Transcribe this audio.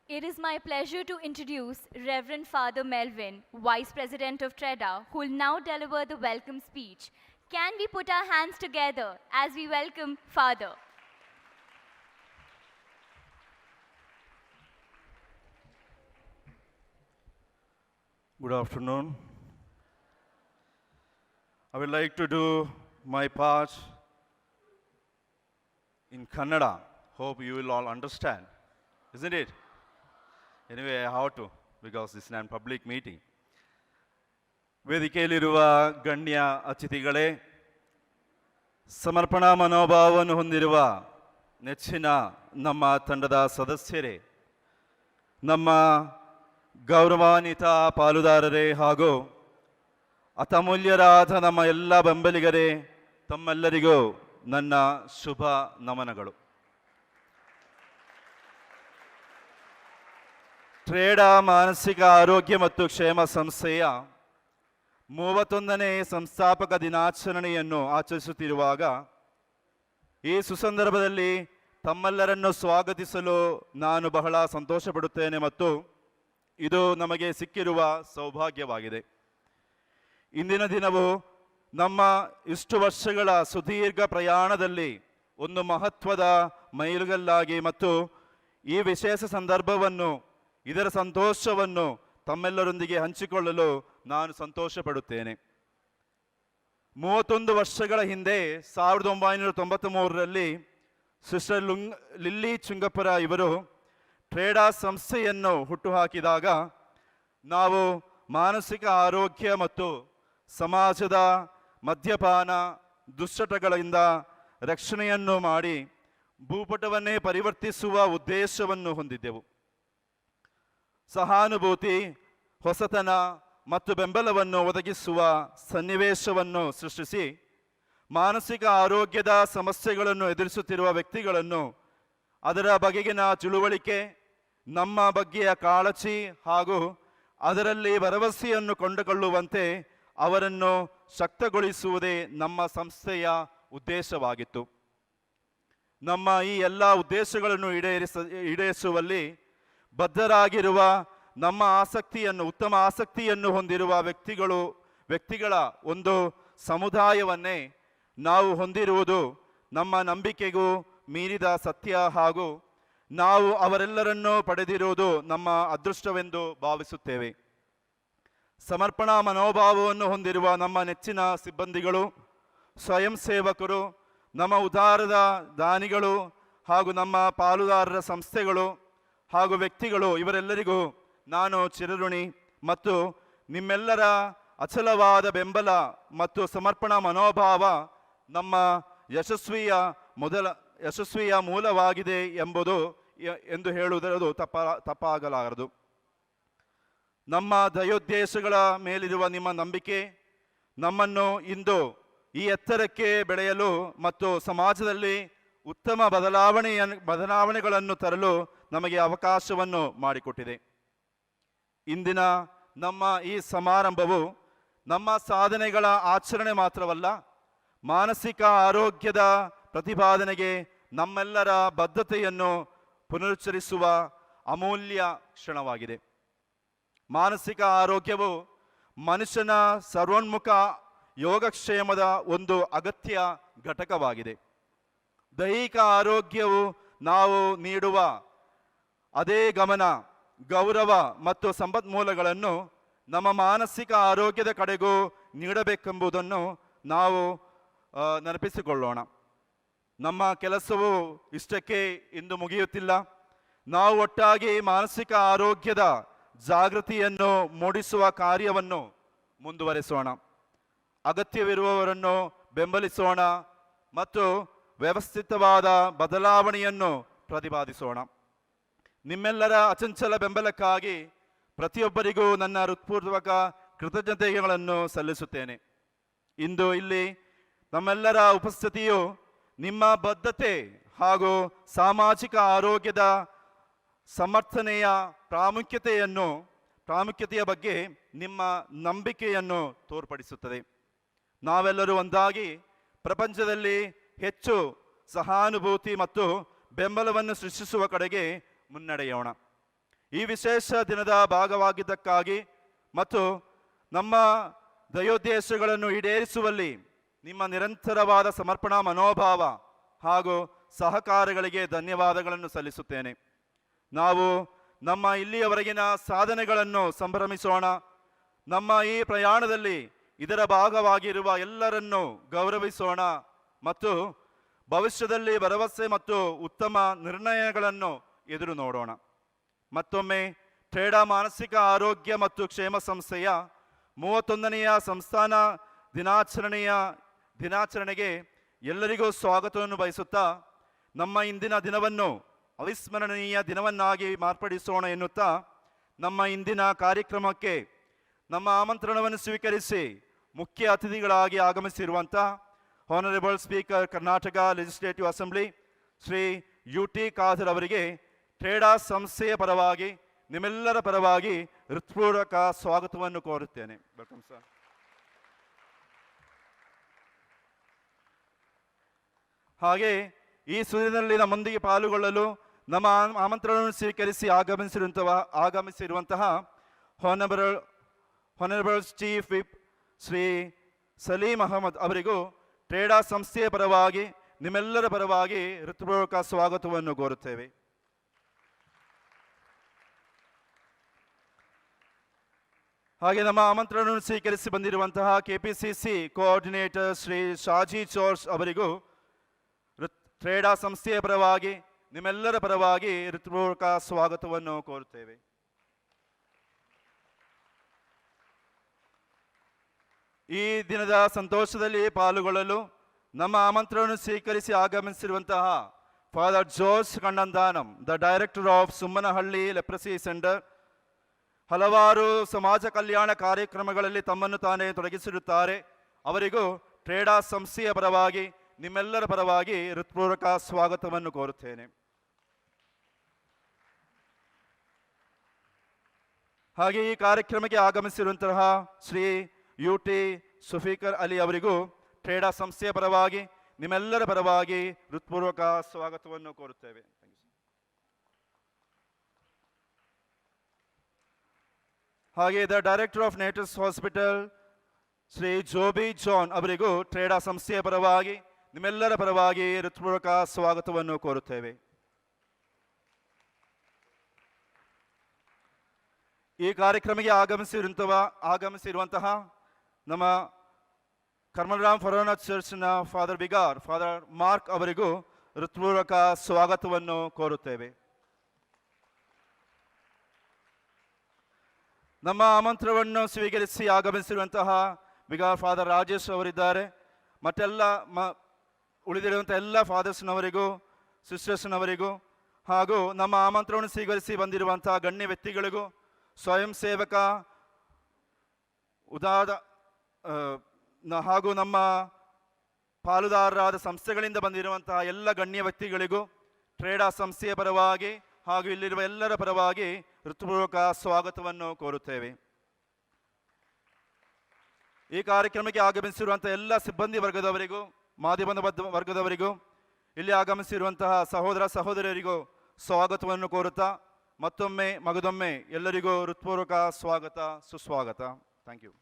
It is my pleasure to introduce Reverend Father Melvin, Vice President of TREDA, who will now deliver the welcome speech. Can we put our hands together as we welcome Father? Good afternoon. I would like to do my part in Kannada. Hope you will all understand, isn't it? Anyway, I have to because this is a public meeting. ವೇದಿಕೆಯಲ್ಲಿರುವ ಗಣ್ಯ ಅತಿಥಿಗಳೇ, ಸಮರ್ಪಣಾ ಮನೋಭಾವವನ್ನು ಹೊಂದಿರುವ ನೆಚ್ಚಿನ ನಮ್ಮ ತಂಡದ ಸದಸ್ಯರೇ, ನಮ್ಮ ಗೌರವಾನ್ವಿತ ಪಾಲುದಾರರೇ ಹಾಗೂ ಅತಮೂಲ್ಯರಾದ ನಮ್ಮ ಎಲ್ಲ ಬೆಂಬಲಿಗರೇ, ತಮ್ಮೆಲ್ಲರಿಗೂ ನನ್ನ ಶುಭ ನಮನಗಳು. ಟ್ರೇಡಾ ಮಾನಸಿಕ ಆರೋಗ್ಯ ಮತ್ತು ಕ್ಷೇಮ ಸಂಸ್ಥೆಯ 31ನೇ ಸಂಸ್ಥಾಪಕ ದಿನಾಚರಣೆಯನ್ನು ಆಚರಿಸುತ್ತಿರುವಾಗ ಈ ಸುಸಂದರ್ಭದಲ್ಲಿ ತಮ್ಮೆಲ್ಲರನ್ನು ಸ್ವಾಗತಿಸಲು ನಾನು ಬಹಳ ಸಂತೋಷಪಡುತ್ತೇನೆ ಮತ್ತು ಇದು ನಮಗೆ ಸಿಕ್ಕಿರುವ ಸೌಭಾಗ್ಯವಾಗಿದೆ. ಇಂದಿನ ದಿನವು ನಮ್ಮ ಇಷ್ಟು ವರ್ಷಗಳ ಸುದೀರ್ಘ ಪ್ರಯಾಣದಲ್ಲಿ ಒಂದು ಮಹತ್ವದ ಮೈಲುಗಲ್ಲಾಗಿ ಮತ್ತು ಈ ವಿಶೇಷ ಸಂದರ್ಭವನ್ನು, ಇದರ ಸಂತೋಷವನ್ನು ತಮ್ಮೆಲ್ಲರೊಂದಿಗೆ ಹಂಚಿಕೊಳ್ಳಲು ನಾನು ಸಂತೋಷ ಪಡುತ್ತೇನೆ. 31 ವರ್ಷಗಳ ಹಿಂದೆ 1993ರಲ್ಲಿ ಸಿಸ್ಟರ್ ಲಿಲ್ಲಿ ಚುಂಗಪ್ಪರ ಇವರು ಟ್ರೇಡಾ ಸಂಸ್ಥೆಯನ್ನು ಹುಟ್ಟುಹಾಕಿದಾಗ ನಾವು ಮಾನಸಿಕ ಆರೋಗ್ಯ ಮತ್ತು ಸಮಾಜದ ಮದ್ಯಪಾನ ದುಶ್ಚಟಗಳಿಂದ ರಕ್ಷಣೆಯನ್ನು ಮಾಡಿ ಭೂಪಟವನ್ನೇ ಪರಿವರ್ತಿಸುವ ಉದ್ದೇಶವನ್ನು ಹೊಂದಿದ್ದೆವು. ಸಹಾನುಭೂತಿ, ಹೊಸತನ ಮತ್ತು ಬೆಂಬಲವನ್ನು ಒದಗಿಸುವ ಸನ್ನಿವೇಶವನ್ನು ಸೃಷ್ಟಿಸಿ ಮಾನಸಿಕ ಆರೋಗ್ಯದ ಸಮಸ್ಯೆಗಳನ್ನು ಎದುರಿಸುತ್ತಿರುವ ವ್ಯಕ್ತಿಗಳನ್ನು ಅದರ ಬಗೆಗಿನ ತಿಳುವಳಿಕೆ, ನಮ್ಮ ಬಗ್ಗೆಯ ಕಾಳಜಿ ಹಾಗೂ ಅದರಲ್ಲಿ ಭರವಸೆಯನ್ನು ಕೊಂಡುಕೊಳ್ಳುವಂತೆ ಅವರನ್ನು ಶಕ್ತಗೊಳಿಸುವುದೇ ನಮ್ಮ ಸಂಸ್ಥೆಯ ಉದ್ದೇಶವಾಗಿತ್ತು. ನಮ್ಮ ಈ ಎಲ್ಲ ಉದ್ದೇಶಗಳನ್ನು ಈಡೇರಿಸುವಲ್ಲಿ ಬದ್ಧರಾಗಿರುವ ನಮ್ಮ ಉತ್ತಮ ಆಸಕ್ತಿಯನ್ನು ಹೊಂದಿರುವ ವ್ಯಕ್ತಿಗಳ ಒಂದು ಸಮುದಾಯವನ್ನೇ ನಾವು ಹೊಂದಿರುವುದು ನಮ್ಮ ನಂಬಿಕೆಗೂ ಮೀರಿದ ಸತ್ಯ ಹಾಗೂ ನಾವು ಅವರೆಲ್ಲರನ್ನೂ ಪಡೆದಿರುವುದು ನಮ್ಮ ಅದೃಷ್ಟವೆಂದು ಭಾವಿಸುತ್ತೇವೆ. ಸಮರ್ಪಣಾ ಮನೋಭಾವವನ್ನು ಹೊಂದಿರುವ ನಮ್ಮ ನೆಚ್ಚಿನ ಸಿಬ್ಬಂದಿಗಳು, ಸ್ವಯಂ ಸೇವಕರು, ನಮ್ಮ ಉದಾರದ ದಾನಿಗಳು ಹಾಗೂ ನಮ್ಮ ಪಾಲುದಾರರ ಸಂಸ್ಥೆಗಳು ಹಾಗೂ ವ್ಯಕ್ತಿಗಳು, ಇವರೆಲ್ಲರಿಗೂ ನಾನು ಚಿರಋಣಿ ಮತ್ತು ನಿಮ್ಮೆಲ್ಲರ ಅಚಲವಾದ ಬೆಂಬಲ ಮತ್ತು ಸಮರ್ಪಣಾ ಮನೋಭಾವ ನಮ್ಮ ಯಶಸ್ವಿಯ ಮೂಲವಾಗಿದೆ ಎಂದು ಹೇಳುವುದು ತಪ್ಪಾಗಲಾರದು. ನಮ್ಮ ದಯೋದ್ದೇಶಗಳ ಮೇಲಿರುವ ನಿಮ್ಮ ನಂಬಿಕೆ ನಮ್ಮನ್ನು ಇಂದು ಈ ಎತ್ತರಕ್ಕೆ ಬೆಳೆಯಲು ಮತ್ತು ಸಮಾಜದಲ್ಲಿ ಉತ್ತಮ ಬದಲಾವಣೆಗಳನ್ನು ತರಲು ನಮಗೆ ಅವಕಾಶವನ್ನು ಮಾಡಿಕೊಟ್ಟಿದೆ. ಇಂದಿನ ನಮ್ಮ ಈ ಸಮಾರಂಭವು ನಮ್ಮ ಸಾಧನೆಗಳ ಆಚರಣೆ ಮಾತ್ರವಲ್ಲ, ಮಾನಸಿಕ ಆರೋಗ್ಯದ ಪ್ರತಿಪಾದನೆಗೆ ನಮ್ಮೆಲ್ಲರ ಬದ್ಧತೆಯನ್ನು ಪುನರುಚ್ಚರಿಸುವ ಅಮೂಲ್ಯ ಕ್ಷಣವಾಗಿದೆ. ಮಾನಸಿಕ ಆರೋಗ್ಯವು ಮನುಷ್ಯನ ಸರ್ವೋನ್ಮುಖ ಯೋಗಕ್ಷೇಮದ ಒಂದು ಅಗತ್ಯ ಘಟಕವಾಗಿದೆ. ದೈಹಿಕ ಆರೋಗ್ಯವು ನಾವು ನೀಡುವ ಅದೇ ಗಮನ, ಗೌರವ ಮತ್ತು ಸಂಪನ್ಮೂಲಗಳನ್ನು ನಮ್ಮ ಮಾನಸಿಕ ಆರೋಗ್ಯದ ಕಡೆಗೂ ನೀಡಬೇಕೆಂಬುದನ್ನು ನಾವು ನೆನಪಿಸಿಕೊಳ್ಳೋಣ. ನಮ್ಮ ಕೆಲಸವು ಇಷ್ಟಕ್ಕೆ ಇಂದು ಮುಗಿಯುತ್ತಿಲ್ಲ. ನಾವು ಒಟ್ಟಾಗಿ ಮಾನಸಿಕ ಆರೋಗ್ಯದ ಜಾಗೃತಿಯನ್ನು ಮೂಡಿಸುವ ಕಾರ್ಯವನ್ನು ಮುಂದುವರೆಸೋಣ. ಅಗತ್ಯವಿರುವವರನ್ನು ಬೆಂಬಲಿಸೋಣ ಮತ್ತು ವ್ಯವಸ್ಥಿತವಾದ ಬದಲಾವಣೆಯನ್ನು ಪ್ರತಿಪಾದಿಸೋಣ. ನಿಮ್ಮೆಲ್ಲರ ಅಚಂಚಲ ಬೆಂಬಲಕ್ಕಾಗಿ ಪ್ರತಿಯೊಬ್ಬರಿಗೂ ನನ್ನ ಹೃತ್ಪೂರ್ವಕ ಕೃತಜ್ಞತೆಗಳನ್ನು ಸಲ್ಲಿಸುತ್ತೇನೆ. ಇಂದು ಇಲ್ಲಿ ನಮ್ಮೆಲ್ಲರ ಉಪಸ್ಥಿತಿಯು ನಿಮ್ಮ ಬದ್ಧತೆ ಹಾಗೂ ಸಾಮಾಜಿಕ ಆರೋಗ್ಯದ ಸಮರ್ಥನೆಯ ಪ್ರಾಮುಖ್ಯತೆಯ ಬಗ್ಗೆ ನಿಮ್ಮ ನಂಬಿಕೆಯನ್ನು ತೋರ್ಪಡಿಸುತ್ತದೆ. ನಾವೆಲ್ಲರೂ ಒಂದಾಗಿ ಪ್ರಪಂಚದಲ್ಲಿ ಹೆಚ್ಚು ಸಹಾನುಭೂತಿ ಮತ್ತು ಬೆಂಬಲವನ್ನು ಸೃಷ್ಟಿಸುವ ಕಡೆಗೆ ಮುನ್ನಡೆಯೋಣ. ಈ ವಿಶೇಷ ದಿನದ ಭಾಗವಾಗಿದ್ದಕ್ಕಾಗಿ ಮತ್ತು ನಮ್ಮ ಧ್ಯೇಯೋದ್ದೇಶಗಳನ್ನು ಈಡೇರಿಸುವಲ್ಲಿ ನಿಮ್ಮ ನಿರಂತರವಾದ ಸಮರ್ಪಣಾ ಮನೋಭಾವ ಹಾಗೂ ಸಹಕಾರಗಳಿಗೆ ಧನ್ಯವಾದಗಳನ್ನು ಸಲ್ಲಿಸುತ್ತೇನೆ. ನಾವು ನಮ್ಮ ಇಲ್ಲಿಯವರೆಗಿನ ಸಾಧನೆಗಳನ್ನು ಸಂಭ್ರಮಿಸೋಣ. ನಮ್ಮ ಈ ಪ್ರಯಾಣದಲ್ಲಿ ಇದರ ಭಾಗವಾಗಿರುವ ಎಲ್ಲರನ್ನೂ ಗೌರವಿಸೋಣ ಮತ್ತು ಭವಿಷ್ಯದಲ್ಲಿ ಭರವಸೆ ಮತ್ತು ಉತ್ತಮ ನಿರ್ಣಯಗಳನ್ನು ಎದುರು ನೋಡೋಣ. ಮತ್ತೊಮ್ಮೆ ಟ್ರೇಡಾ ಮಾನಸಿಕ ಆರೋಗ್ಯ ಮತ್ತು ಕ್ಷೇಮ ಸಂಸ್ಥೆಯ 31ನೆಯ ಸಂಸ್ಥಾನ ದಿನಾಚರಣೆಗೆ ಎಲ್ಲರಿಗೂ ಸ್ವಾಗತವನ್ನು ಬಯಸುತ್ತಾ ನಮ್ಮ ಇಂದಿನ ದಿನವನ್ನು ಅವಿಸ್ಮರಣೀಯ ದಿನವನ್ನಾಗಿ ಮಾರ್ಪಡಿಸೋಣ ಎನ್ನುತ್ತಾ ನಮ್ಮ ಇಂದಿನ ಕಾರ್ಯಕ್ರಮಕ್ಕೆ ನಮ್ಮ ಆಮಂತ್ರಣವನ್ನು ಸ್ವೀಕರಿಸಿ ಮುಖ್ಯ ಅತಿಥಿಗಳಾಗಿ ಆಗಮಿಸಿರುವಂಥ honourable speaker Karnataka legislative assembly Shri UT Khader ಅವರಿಗೆ ಟ್ರೇಡಾ ಸಂಸ್ಥೆಯ ಪರವಾಗಿ ನಿಮ್ಮೆಲ್ಲರ ಪರವಾಗಿ ಹೃತ್ಪೂರ್ವಕ ಸ್ವಾಗತವನ್ನು ಕೋರುತ್ತೇನೆ. Welcome sir. ಹಾಗೆ ಈ ಸುದಿನಲ್ಲಿ ನಮ್ಮೊಂದಿಗೆ ಪಾಲ್ಗೊಳ್ಳಲು ನಮ್ಮ ಆಮಂತ್ರಣವನ್ನು ಸ್ವೀಕರಿಸಿ ಆಗಮಿಸಿರುವಂತಹ honourable chief whip Shri Saleem Ahmed ಅವರಿಗೂ ಟ್ರೇಡಾ ಸಂಸ್ಥೆಯ ಪರವಾಗಿ ನಿಮ್ಮೆಲ್ಲರ ಪರವಾಗಿ ಹೃತ್ಪೂರ್ವಕ ಸ್ವಾಗತವನ್ನು ಕೋರುತ್ತೇವೆ. ಹಾಗೆ ನಮ್ಮ ಆಮಂತ್ರಣವನ್ನು ಸ್ವೀಕರಿಸಿ ಬಂದಿರುವಂತಹ KPCC ಕೋಆರ್ಡಿನೇಟರ್ ಶ್ರೀ ಶಾಜಿ ಜೋರ್ಜ್ ಅವರಿಗೂ ಟ್ರೇಡಾ ಸಂಸ್ಥೆಯ ಪರವಾಗಿ ನಿಮ್ಮೆಲ್ಲರ ಪರವಾಗಿ ಹೃತ್ಪೂರ್ವಕ ಸ್ವಾಗತವನ್ನು ಕೋರುತ್ತೇವೆ. ಈ ದಿನದ ಸಂತೋಷದಲ್ಲಿ ಪಾಲ್ಗೊಳ್ಳಲು ನಮ್ಮ ಆಮಂತ್ರಣವನ್ನು ಸ್ವೀಕರಿಸಿ ಆಗಮಿಸಿರುವಂತಹ father George Kannanthanam, the director of Sumanahalli leprosy centre, ಹಲವಾರು ಸಮಾಜ ಕಲ್ಯಾಣ ಕಾರ್ಯಕ್ರಮಗಳಲ್ಲಿ ತಮ್ಮನ್ನು ತಾನೇ ತೊಡಗಿಸಿರುತ್ತಾರೆ. ಅವರಿಗೂ ಟ್ರೇಡಾ ಸಂಸ್ಥೆಯ ಪರವಾಗಿ ನಿಮ್ಮೆಲ್ಲರ ಪರವಾಗಿ ಹೃತ್ಪೂರ್ವಕ ಸ್ವಾಗತವನ್ನು ಕೋರುತ್ತೇನೆ. ಹಾಗೆ ಈ ಕಾರ್ಯಕ್ರಮಕ್ಕೆ ಆಗಮಿಸಿರುವಂತಹ ಶ್ರೀ UT ಸುಫೀಕರ್ ಅಲಿ ಅವರಿಗೂ ಟ್ರೇಡಾ ಸಂಸ್ಥೆಯ ಪರವಾಗಿ ನಿಮ್ಮೆಲ್ಲರ ಪರವಾಗಿ ಹೃತ್ಪೂರ್ವಕ ಸ್ವಾಗತವನ್ನು ಕೋರುತ್ತೇವೆ. ಹಾಗೆ the director of Naters hospital Shri Joby John ಅವರಿಗೂ ಟ್ರೇಡಾ ಸಂಸ್ಥೆಯ ಪರವಾಗಿ ನಿಮ್ಮೆಲ್ಲರ ಪರವಾಗಿ ಹೃತ್ಪೂರ್ವಕ ಸ್ವಾಗತವನ್ನು ಕೋರುತ್ತೇವೆ. ಈ ಕಾರ್ಯಕ್ರಮಕ್ಕೆ ಆಗಮಿಸಿರುವಂತಹ ನಮ್ಮ ಕರ್ಮಲ್ರಾಮ್ ಫರೋನಾ ಚರ್ಚ್ನ ಫಾದರ್ ಬಿಗಾರ್, ಫಾದರ್ ಮಾರ್ಕ್ ಅವರಿಗೂ ಹೃತ್ಪೂರ್ವಕ ಸ್ವಾಗತವನ್ನು ಕೋರುತ್ತೇವೆ. ನಮ್ಮ ಆಮಂತ್ರಣವನ್ನು ಸ್ವೀಕರಿಸಿ ಆಗಮಿಸಿರುವಂತಹ ಬಿಗಾರ್ ಫಾದರ್ ರಾಜೇಶ್ ಅವರಿದ್ದಾರೆ. ಮತ್ತೆಲ್ಲ ಉಳಿದಿರುವಂಥ ಎಲ್ಲ ಫಾದರ್ಸ್ನವರಿಗೂ ಸಿಸ್ಟರ್ಸ್ನವರಿಗೂ ಹಾಗೂ ನಮ್ಮ ಆಮಂತ್ರಣವನ್ನು ಸ್ವೀಕರಿಸಿ ಬಂದಿರುವಂಥ ಗಣ್ಯ ವ್ಯಕ್ತಿಗಳಿಗೂ, ಸ್ವಯಂ ಸೇವಕ ಹಾಗೂ ನಮ್ಮ ಪಾಲುದಾರರಾದ ಸಂಸ್ಥೆಗಳಿಂದ ಬಂದಿರುವಂತಹ ಎಲ್ಲ ಗಣ್ಯ ವ್ಯಕ್ತಿಗಳಿಗೂ ಟ್ರೇಡಾ ಸಂಸ್ಥೆಯ ಪರವಾಗಿ ಹಾಗೂ ಇಲ್ಲಿರುವ ಎಲ್ಲರ ಪರವಾಗಿ ಹೃತ್ಪೂರ್ವಕ ಸ್ವಾಗತವನ್ನು ಕೋರುತ್ತೇವೆ. ಈ ಕಾರ್ಯಕ್ರಮಕ್ಕೆ ಆಗಮಿಸಿರುವಂತಹ ಎಲ್ಲ ಸಿಬ್ಬಂದಿ ವರ್ಗದವರಿಗೂ, ಮಾಧ್ಯಮ ವರ್ಗದವರಿಗೂ, ಇಲ್ಲಿ ಆಗಮಿಸಿರುವಂತಹ ಸಹೋದರ ಸಹೋದರಿಯರಿಗೂ ಸ್ವಾಗತವನ್ನು ಕೋರುತ್ತಾ ಮತ್ತೊಮ್ಮೆ ಮಗದೊಮ್ಮೆ ಎಲ್ಲರಿಗೂ ಹೃತ್ಪೂರ್ವಕ ಸ್ವಾಗತ, ಸುಸ್ವಾಗತ. Thank you.